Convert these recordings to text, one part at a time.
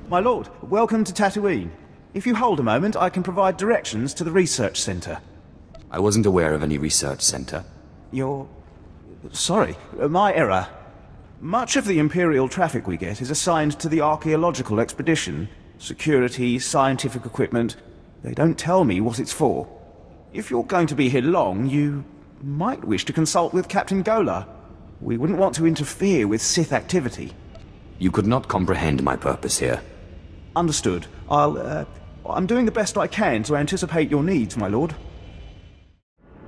My lord, welcome to Tatooine. If you hold a moment, I can provide directions to the research center. I wasn't aware of any research center. You're... sorry, my error. Much of the Imperial traffic we get is assigned to the archaeological expedition. Security, scientific equipment. They don't tell me what it's for. If you're going to be here long, you might wish to consult with Captain Gola. We wouldn't want to interfere with Sith activity. You could not comprehend my purpose here. Understood. I'm doing the best I can to anticipate your needs, my lord.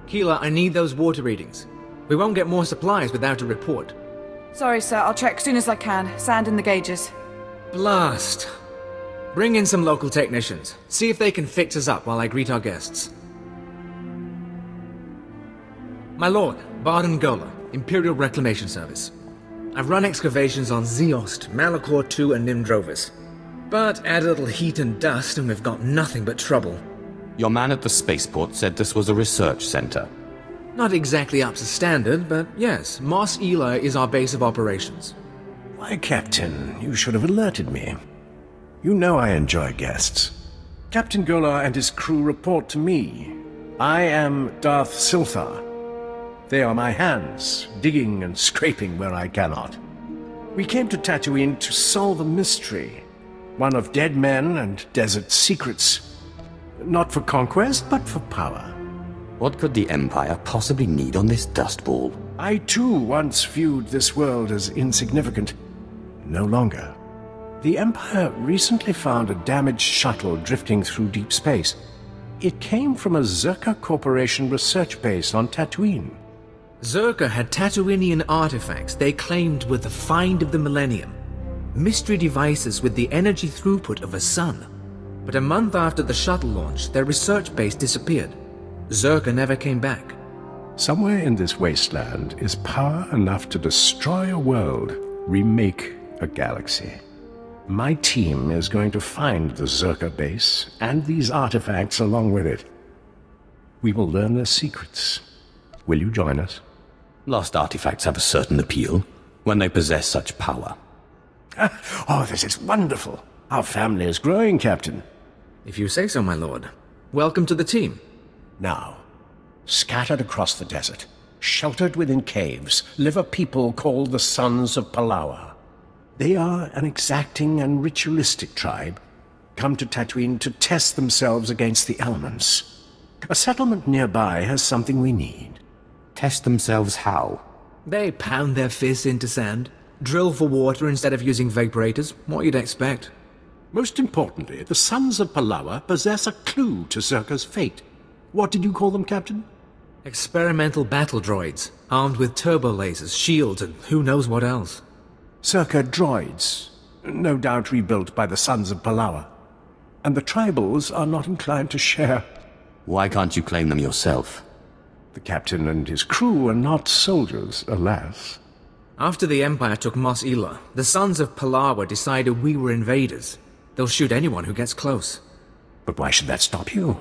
Keeler, I need those water readings. We won't get more supplies without a report. Sorry, sir. I'll check as soon as I can. Sand in the gauges. Blast. Bring in some local technicians. See if they can fix us up while I greet our guests. My lord, Barden Gola, Imperial Reclamation Service. I've run excavations on Zeost, Malachor II, and Nimdrovis. But add a little heat and dust and we've got nothing but trouble. Your man at the spaceport said this was a research center. Not exactly up to standard, but yes, Mos Ela is our base of operations. Why, Captain, you should have alerted me. You know I enjoy guests. Captain Gola and his crew report to me. I am Darth SWTOR. They are my hands, digging and scraping where I cannot. We came to Tatooine to solve a mystery. One of dead men and desert secrets. Not for conquest, but for power. What could the Empire possibly need on this dust ball? I too once viewed this world as insignificant. No longer. The Empire recently found a damaged shuttle drifting through deep space. It came from a Czerka Corporation research base on Tatooine. Czerka had Tatooinian artifacts they claimed were the find of the millennium. Mystery devices with the energy throughput of a sun. But a month after the shuttle launch, their research base disappeared. Czerka never came back. Somewhere in this wasteland is power enough to destroy a world, remake a galaxy. My team is going to find the Czerka base and these artifacts along with it. We will learn their secrets. Will you join us? Lost artifacts have a certain appeal when they possess such power. Oh, this is wonderful. Our family is growing, Captain. If you say so, my lord. Welcome to the team. Now, scattered across the desert, sheltered within caves, live a people called the Sons of Palawa. They are an exacting and ritualistic tribe, come to Tatooine to test themselves against the elements. A settlement nearby has something we need. Test themselves how? They pound their fists into sand, drill for water instead of using vaporators. What you'd expect. Most importantly, the Sons of Palawa possess a clue to Czerka's fate. What did you call them, Captain? Experimental battle droids, armed with turbo lasers, shields, and who knows what else. Czerka droids, no doubt rebuilt by the Sons of Palawa. And the tribals are not inclined to share. Why can't you claim them yourself? The captain and his crew are not soldiers, alas. After the Empire took Mos Ela, the Sons of Palawa decided we were invaders. They'll shoot anyone who gets close. But why should that stop you?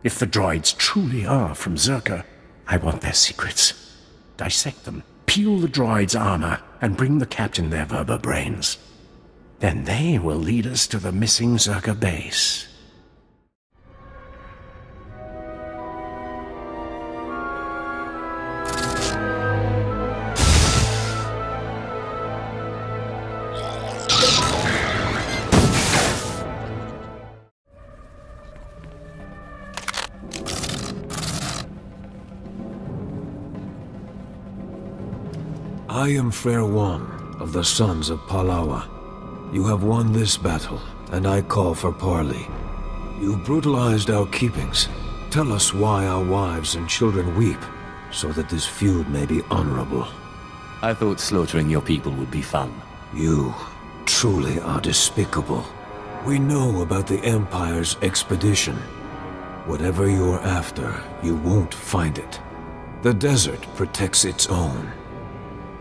If the droids truly are from Czerka, I want their secrets. Dissect them, peel the droids' armor, and bring the captain their Verba brains. Then they will lead us to the missing Czerka base. I am Frere One of the Sons of Palawa. You have won this battle, and I call for parley. You brutalized our keepings. Tell us why our wives and children weep, so that this feud may be honorable. I thought slaughtering your people would be fun. You truly are despicable. We know about the Empire's expedition. Whatever you're after, you won't find it. The desert protects its own.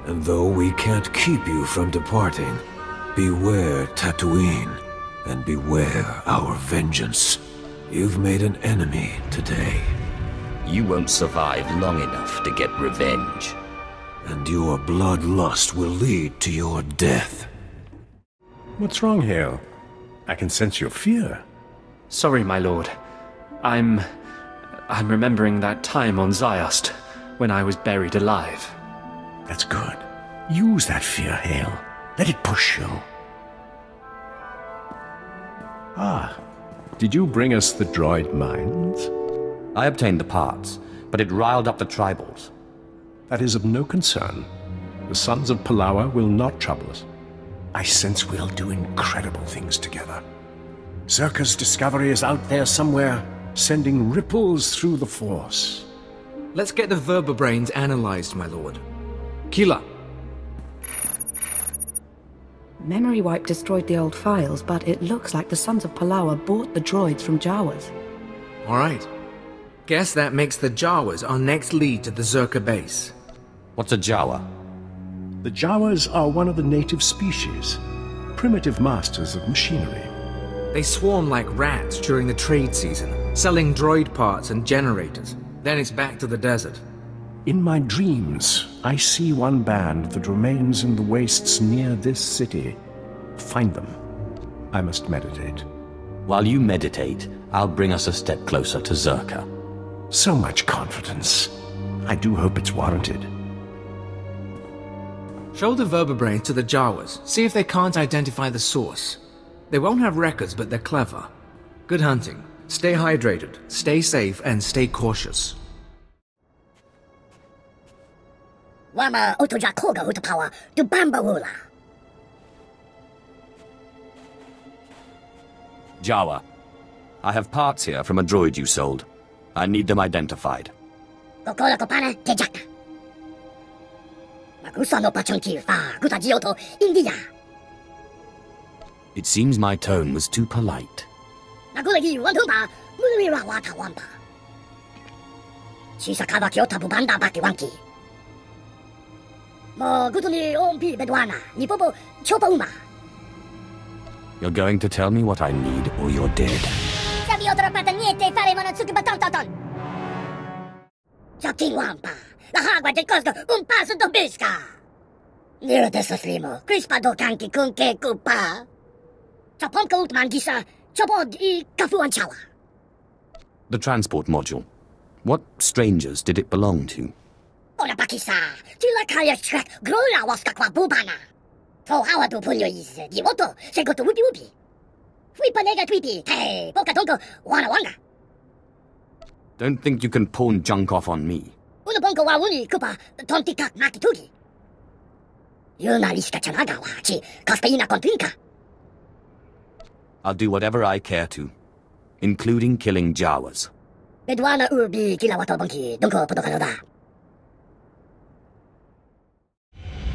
And though we can't keep you from departing, beware Tatooine, and beware our vengeance. You've made an enemy today. You won't survive long enough to get revenge. And your bloodlust will lead to your death. What's wrong here? I can sense your fear. Sorry, my lord. I'm remembering that time on Ziost, when I was buried alive. That's good. Use that fear, Hale. Let it push you. Ah, did you bring us the droid mines? I obtained the parts, but it riled up the tribals. That is of no concern. The Sons of Palawa will not trouble us. I sense we'll do incredible things together. Czerka's discovery is out there somewhere, sending ripples through the Force. Let's get the vertebrains analyzed, my lord. Keeler. Memory wipe destroyed the old files, but it looks like the Sons of Palawa bought the droids from Jawas. All right. Guess that makes the Jawas our next lead to the Czerka base. What's a Jawa? The Jawas are one of the native species, primitive masters of machinery. They swarm like rats during the trade season, selling droid parts and generators. Then it's back to the desert. In my dreams, I see one band that remains in the wastes near this city. Find them. I must meditate. While you meditate, I'll bring us a step closer to Czerka. So much confidence. I do hope it's warranted. Show the vertebrains to the Jawas, see if they can't identify the source. They won't have records, but they're clever. Good hunting. Stay hydrated, stay safe, and stay cautious. Wama otoja koga utapawa du bambawula. Jawa. I have parts here from a droid you sold. I need them identified. Kokola kopana tejaka. Magusa no pachonki fa gutagioto India. It seems my tone was too polite. Nagulagi wantumpa mulira wata wampa. Chisakaba kyota bubanda baki wanki. Mo gutuni ompi bedwana ni popo chopa uma. You're going to tell me what I need, or you're dead. Sabi otra pata niente fare monozuki batantaton. Jokin wampa. La hagua del costo un passo do bisca. Nero dessa slimo. Crispa do kanki kunke kupa. Chapon ka utman gisa. Chapod I kafuan chawa. The transport module. What strangers did it belong to? Ona pakisa. Tila kaya trek grola waska kwa bubana. To hawa do punyo is di woto se go to ubi ubi. Fui panega tweety. Hey, poka tonko wana wanga. Don't think you can pawn junk off on me. Uno pongo wa uni kupa tontika makitugi. Yuna liska chanaga wa chi kaspeina kontrinka. I'll do whatever I care to, including killing Jawas. Bedwana urbi kilawato bonki donko podokanoda.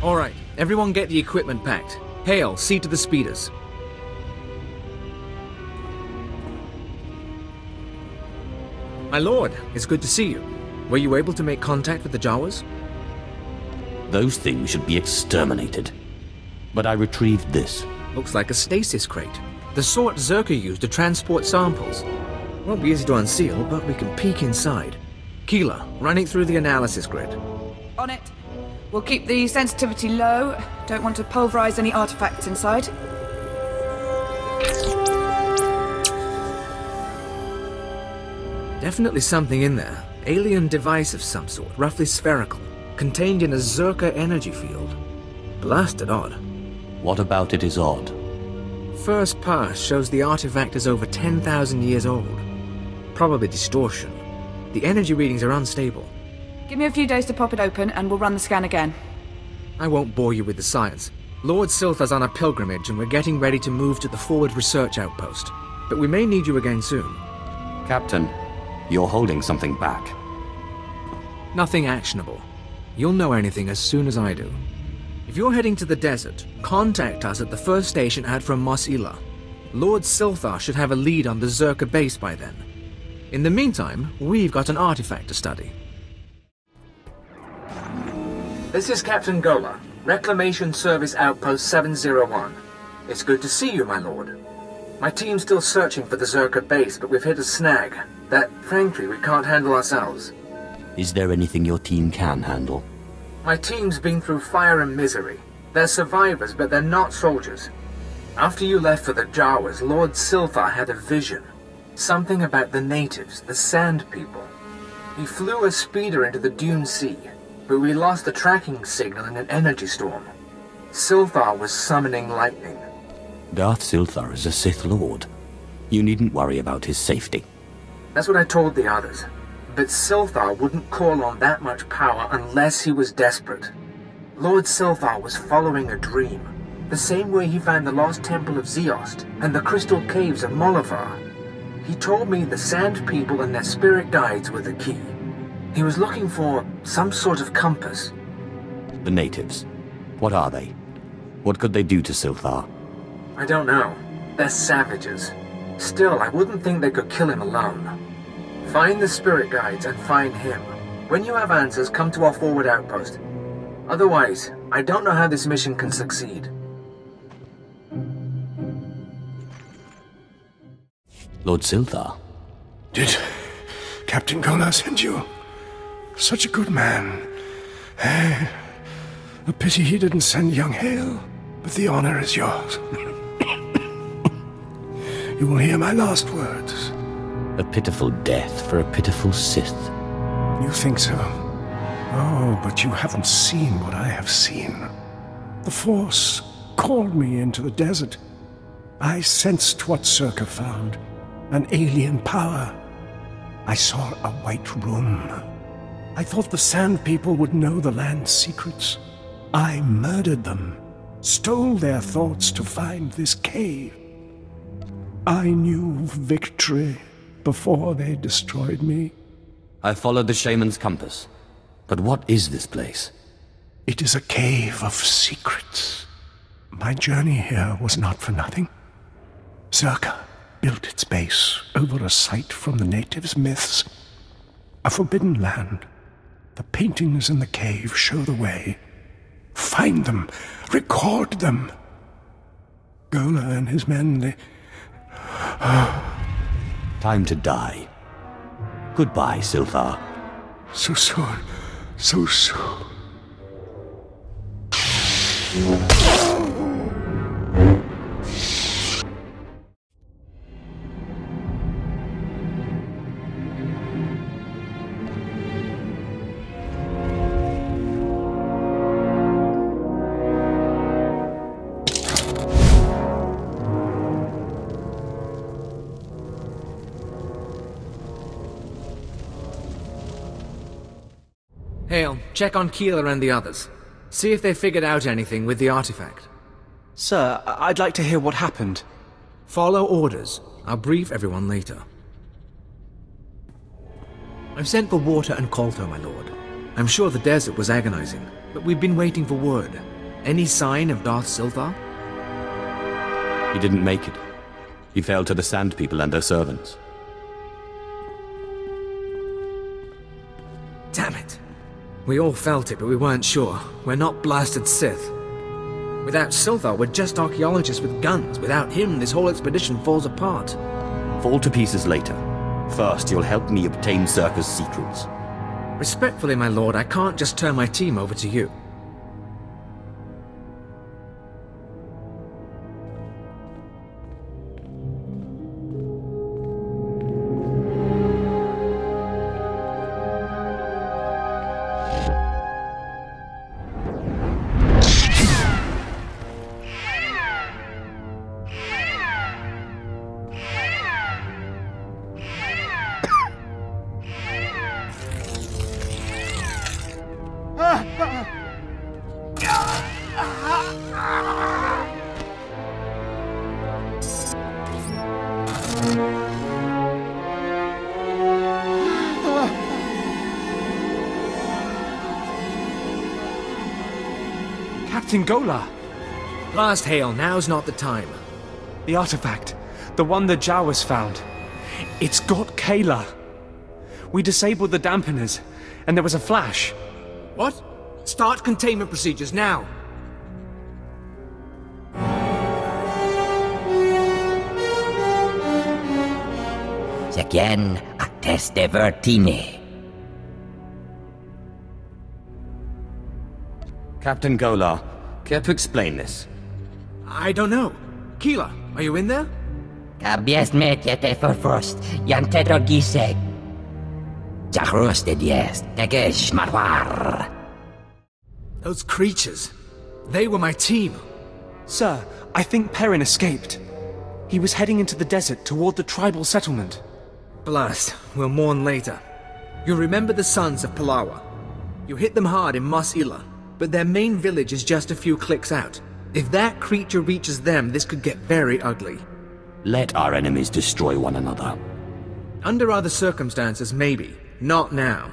All right, everyone get the equipment packed. Hale, see to the speeders. My lord, it's good to see you. Were you able to make contact with the Jawas? Those things should be exterminated. But I retrieved this. Looks like a stasis crate. The sort Czerka used to transport samples. Won't be easy to unseal, but we can peek inside. Keeler, running through the analysis grid. On it. We'll keep the sensitivity low. Don't want to pulverize any artifacts inside. Definitely something in there. Alien device of some sort, roughly spherical, contained in a Czerka energy field. Blasted odd. What about it is odd? First pass shows the artifact is over 10,000 years old. Probably distortion. The energy readings are unstable. Give me a few days to pop it open and we'll run the scan again. I won't bore you with the science. Lord Silthar's on a pilgrimage and we're getting ready to move to the forward research outpost. But we may need you again soon. Captain, you're holding something back. Nothing actionable. You'll know anything as soon as I do. If you're heading to the desert, contact us at the first station out from Mos Ila. Lord Silthar should have a lead on the Czerka base by then. In the meantime, we've got an artifact to study. This is Captain Gola, Reclamation Service Outpost 701. It's good to see you, my lord. My team's still searching for the Czerka base, but we've hit a snag that, frankly, we can't handle ourselves. Is there anything your team can handle? My team's been through fire and misery. They're survivors, but they're not soldiers. After you left for the Jawas, Lord SWTOR had a vision. Something about the natives, the Sand People. He flew a speeder into the Dune Sea, but we lost the tracking signal in an energy storm. SWTOR was summoning lightning. Darth SWTOR is a Sith Lord. You needn't worry about his safety. That's what I told the others. But SWTOR wouldn't call on that much power unless he was desperate. Lord SWTOR was following a dream, the same way he found the lost temple of Zeost and the crystal caves of Molivar. He told me the Sand People and their spirit guides were the key. He was looking for some sort of compass. The natives. What are they? What could they do to SWTOR? I don't know. They're savages. Still, I wouldn't think they could kill him alone. Find the spirit guides and find him. When you have answers, come to our forward outpost. Otherwise, I don't know how this mission can succeed. Lord SWTOR? Did Captain Gola send you? Such a good man. A pity he didn't send young Hale, but the honor is yours. You will hear my last words. A pitiful death for a pitiful Sith. You think so? Oh, but you haven't seen what I have seen. The Force called me into the desert. I sensed what Czerka found. An alien power. I saw a white room. I thought the Sand People would know the land's secrets. I murdered them, stole their thoughts to find this cave. I knew victory before they destroyed me. I followed the shaman's compass. But what is this place? It is a cave of secrets. My journey here was not for nothing. Czerka built its base over a site from the natives' myths. A forbidden land. The paintings in the cave show the way. Find them. Record them. Gola and his men, they... Time to die. Goodbye, SWTOR. So soon. So soon. Hale, check on Keeler and the others. See if they figured out anything with the artifact. Sir, I'd like to hear what happened. Follow orders. I'll brief everyone later. I've sent for water and Kolto, my lord. I'm sure the desert was agonizing, but we've been waiting for word. Any sign of Darth SWTOR? He didn't make it. He fell to the Sand People and their servants. Damn it. We all felt it, but we weren't sure. We're not blasted Sith. Without SWTOR, we're just archaeologists with guns. Without him, this whole expedition falls apart. Fall to pieces later. First, you'll help me obtain Czerka's secrets. Respectfully, my lord, I can't just turn my team over to you. Captain Gola! Blast Hale, now's not the time. The artifact. The one the Jawas found. It's got Kayla. We disabled the dampeners, and there was a flash. What? Start containment procedures now! Again, a test de vertine. Captain Gola, care to explain this? I don't know. Keela, are you in there? Kabies metjete forfrost, janteto gisek. Jachrosted yes, tegesh marwar. Those creatures. They were my team. Sir, I think Perrin escaped. He was heading into the desert toward the tribal settlement. Blast, we'll mourn later. You remember the sons of Palawa. You hit them hard in Mos Ila, but their main village is just a few clicks out. If that creature reaches them, this could get very ugly. Let our enemies destroy one another. Under other circumstances, maybe. Not now.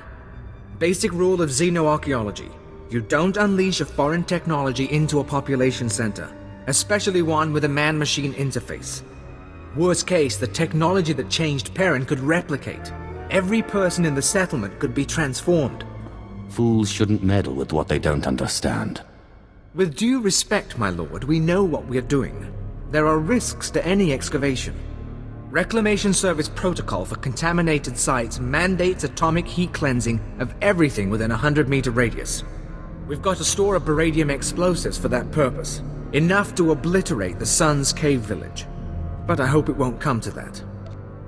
Basic rule of xenoarchaeology. You don't unleash a foreign technology into a population center, especially one with a man-machine interface. Worst case, the technology that changed Perrin could replicate. Every person in the settlement could be transformed. Fools shouldn't meddle with what they don't understand. With due respect, my lord, we know what we are doing. There are risks to any excavation. Reclamation Service protocol for contaminated sites mandates atomic heat cleansing of everything within a 100-meter radius. We've got to store a beradium explosives for that purpose. Enough to obliterate the Sun's cave village. But I hope it won't come to that.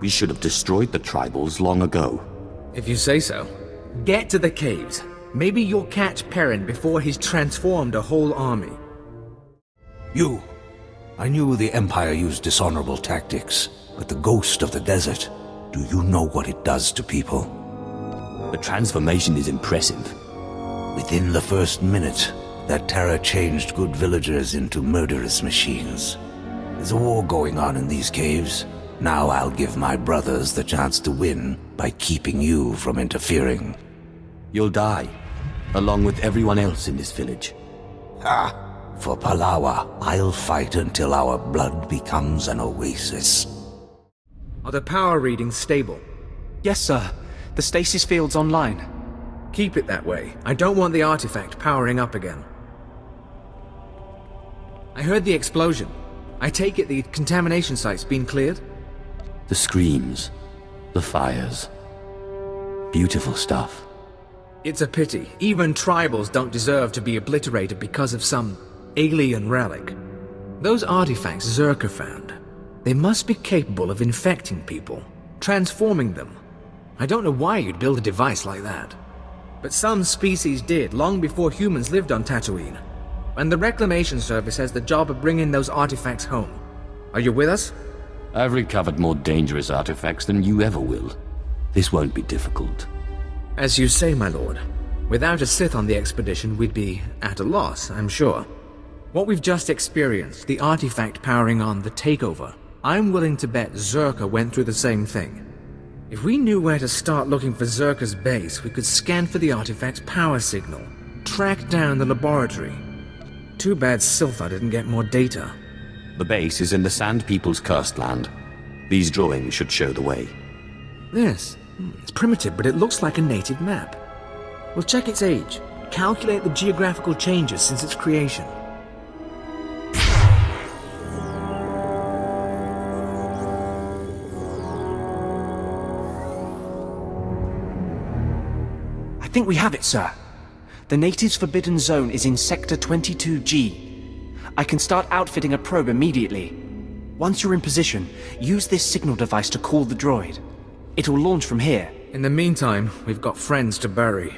We should have destroyed the tribals long ago. If you say so. Get to the caves. Maybe you'll catch Perrin before he's transformed a whole army. You. I knew the Empire used dishonorable tactics, but the ghost of the desert, do you know what it does to people? The transformation is impressive. Within the first minute, that terror changed good villagers into murderous machines. There's a war going on in these caves. Now I'll give my brothers the chance to win by keeping you from interfering. You'll die, along with everyone else in this village. Ha! For Palawa, I'll fight until our blood becomes an oasis. Are the power readings stable? Yes, sir. The stasis field's online. Keep it that way. I don't want the artifact powering up again. I heard the explosion. I take it the contamination site's been cleared? The screams, the fires. Beautiful stuff. It's a pity. Even tribals don't deserve to be obliterated because of some alien relic. Those artifacts Czerka found, they must be capable of infecting people, transforming them. I don't know why you'd build a device like that. But some species did, long before humans lived on Tatooine. And the Reclamation Service has the job of bringing those artifacts home. Are you with us? I've recovered more dangerous artifacts than you ever will. This won't be difficult. As you say, my lord. Without a Sith on the expedition, we'd be at a loss, I'm sure. What we've just experienced, the artifact powering on the takeover, I'm willing to bet Czerka went through the same thing. If we knew where to start looking for Czerka's base, we could scan for the artifact's power signal, track down the laboratory. Too bad SWTOR didn't get more data. The base is in the Sand People's cursed land. These drawings should show the way. Yes, it's primitive, but it looks like a native map. We'll check its age, calculate the geographical changes since its creation. I think we have it, sir. The natives' forbidden zone is in Sector 22G. I can start outfitting a probe immediately. Once you're in position, use this signal device to call the droid. It'll launch from here. In the meantime, we've got friends to bury.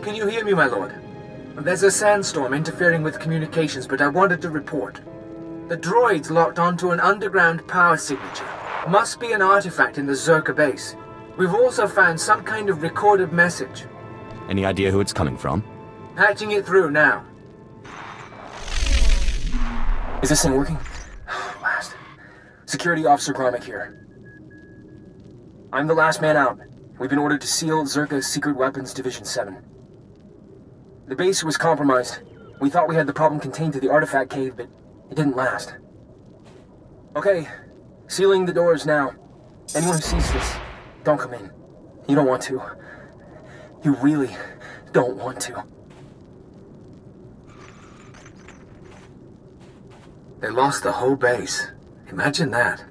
Can you hear me, my lord? There's a sandstorm interfering with communications, but I wanted to report. The droid's locked onto an underground power signature. Must be an artifact in the Czerka base. We've also found some kind of recorded message. Any idea who it's coming from? Patching it through now. Is this thing working? Last. Security Officer Gromick here. I'm the last man out. We've been ordered to seal Czerka's Secret Weapons Division 7. The base was compromised. We thought we had the problem contained to the artifact cave, but it didn't last. Okay, sealing the doors now. Anyone who sees this, don't come in. You don't want to. You really don't want to. They lost the whole base. Imagine that.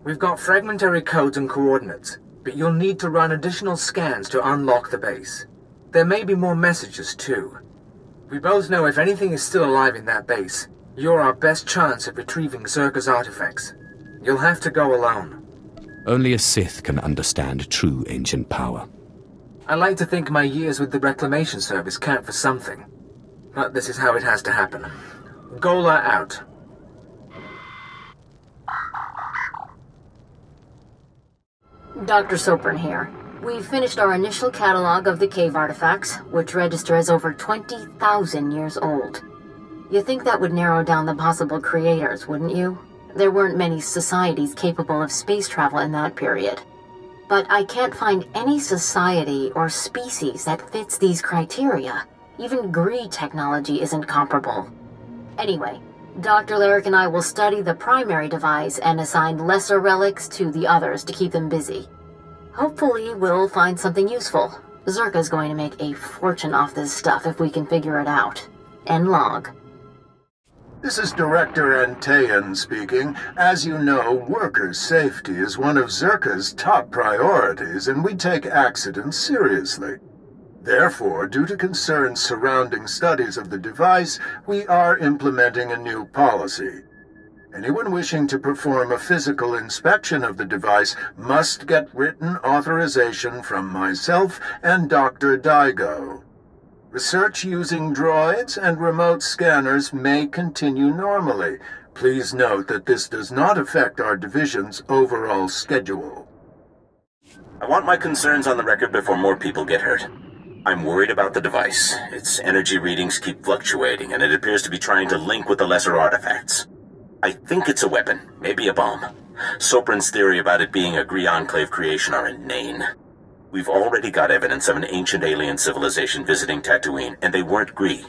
We've got fragmentary codes and coordinates, but you'll need to run additional scans to unlock the base. There may be more messages, too. We both know if anything is still alive in that base, you're our best chance of retrieving Czerka's artifacts. You'll have to go alone. Only a Sith can understand true ancient power. I like to think my years with the Reclamation Service count for something. But this is how it has to happen. Gola out. Dr. Sopran here. We've finished our initial catalog of the cave artifacts, which register as over 20,000 years old. You think that would narrow down the possible creators, wouldn't you? There weren't many societies capable of space travel in that period. But I can't find any society or species that fits these criteria. Even Greed technology isn't comparable. Anyway, Dr. Lyric and I will study the primary device and assign lesser relics to the others to keep them busy. Hopefully, we'll find something useful. Czerka's going to make a fortune off this stuff if we can figure it out. End log. This is Director Antaean speaking. As you know, workers' safety is one of Czerka's top priorities, and we take accidents seriously. Therefore, due to concerns surrounding studies of the device, we are implementing a new policy. Anyone wishing to perform a physical inspection of the device must get written authorization from myself and Dr. Daigo. Research using droids and remote scanners may continue normally. Please note that this does not affect our division's overall schedule. I want my concerns on the record before more people get hurt. I'm worried about the device. Its energy readings keep fluctuating, and it appears to be trying to link with the lesser artifacts. I think it's a weapon, maybe a bomb. Sopran's theory about it being a Gree Enclave creation are inane. We've already got evidence of an ancient alien civilization visiting Tatooine, and they weren't Gree.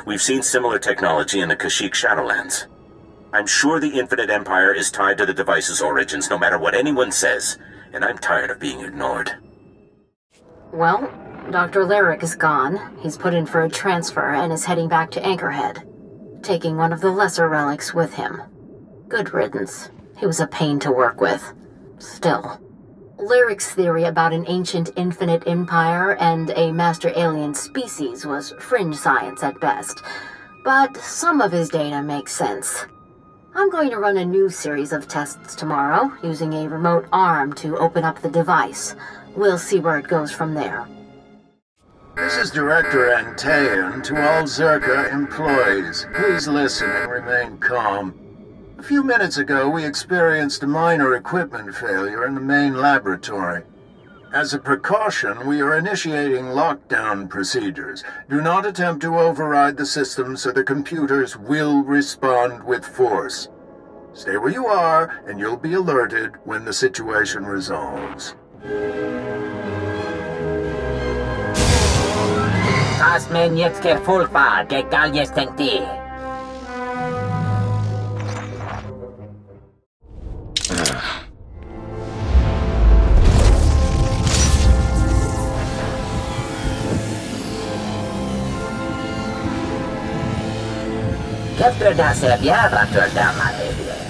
We've seen similar technology in the Kashyyyk Shadowlands. I'm sure the Infinite Empire is tied to the device's origins, no matter what anyone says, and I'm tired of being ignored. Well, Dr. Lyric is gone. He's put in for a transfer and is heading back to Anchorhead, taking one of the lesser relics with him. Good riddance. He was a pain to work with. Still. Lyric's theory about an ancient infinite empire and a master alien species was fringe science at best, but some of his data makes sense. I'm going to run a new series of tests tomorrow, using a remote arm to open up the device. We'll see where it goes from there. This is Director Antaean to all Czerka employees. Please listen and remain calm. A few minutes ago, we experienced a minor equipment failure in the main laboratory. As a precaution, we are initiating lockdown procedures. Do not attempt to override the system, so the computers will respond with force. Stay where you are, and you'll be alerted when the situation resolves. Tasmen jetzt verfügbar, egal jetzt denkt ihr. Kiedy se wiara to dama lewie.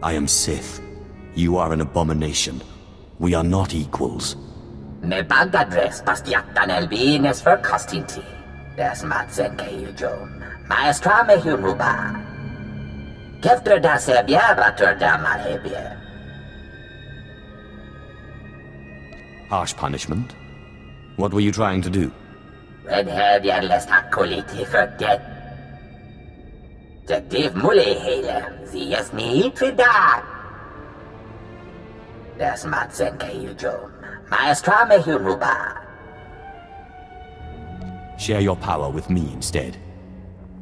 I am Sith. You are an abomination. We are not equals. Me bagadres pastiaktan elbines för kastinti. Des matsen keiljon. Maestra me hunuba. Keftre da se biara törda malhebie. Harsh punishment? What were you trying to do? Redhead jävles takoliti för det. Detektiv Mully hele, sie es nicht für da. Das matsen keiljon. Maestra me hunuba. Share your power with me instead.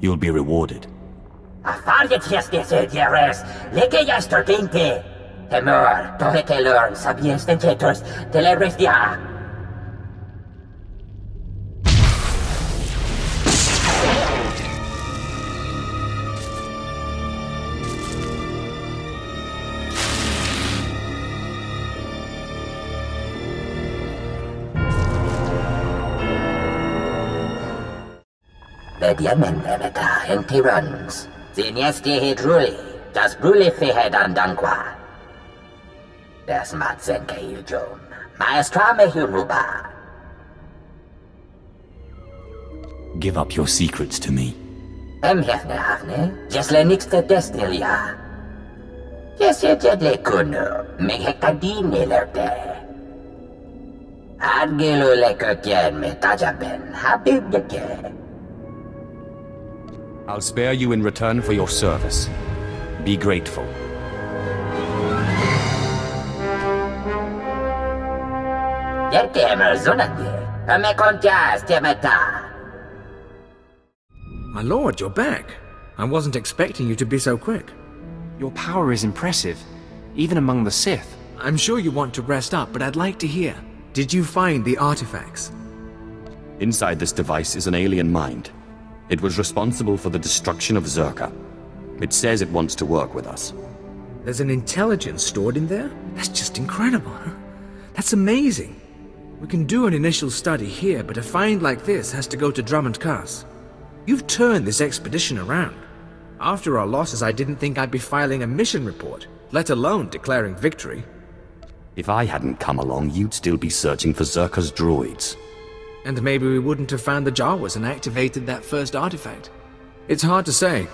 You'll be rewarded. Afariet desejeres, leke yastortinte. Temor, tohete learn, sabies tentators, telerestia. Bediamen emeta enti runs. Zinesti hidruli, das bruli fihed andanqua. Das matzenke iljon, maestra mehunuba. Give up your secrets to me. Hefne hafne, jesle nixte destilia. Jesse jedle kuno, mehekadine lerte. Adgilu lekokien me tajaben, habib deke. I'll spare you in return for your service. Be grateful. My lord, you're back. I wasn't expecting you to be so quick. Your power is impressive, even among the Sith. I'm sure you want to rest up, but I'd like to hear. Did you find the artifacts? Inside this device is an alien mind. It was responsible for the destruction of Czerka. It says it wants to work with us. There's an intelligence stored in there? That's just incredible, huh? That's amazing. We can do an initial study here, but a find like this has to go to Drummond Cass. You've turned this expedition around. After our losses, I didn't think I'd be filing a mission report, let alone declaring victory. If I hadn't come along, you'd still be searching for Czerka's droids. And maybe we wouldn't have found the Jawas and activated that first artifact. It's hard to say.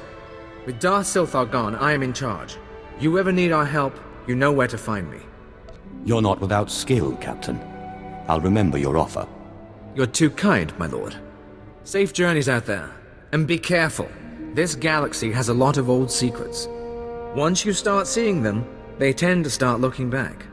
With Darth SWTOR gone, I am in charge. You ever need our help, you know where to find me. You're not without skill, Captain. I'll remember your offer. You're too kind, my lord. Safe journeys out there. And be careful. This galaxy has a lot of old secrets. Once you start seeing them, they tend to start looking back.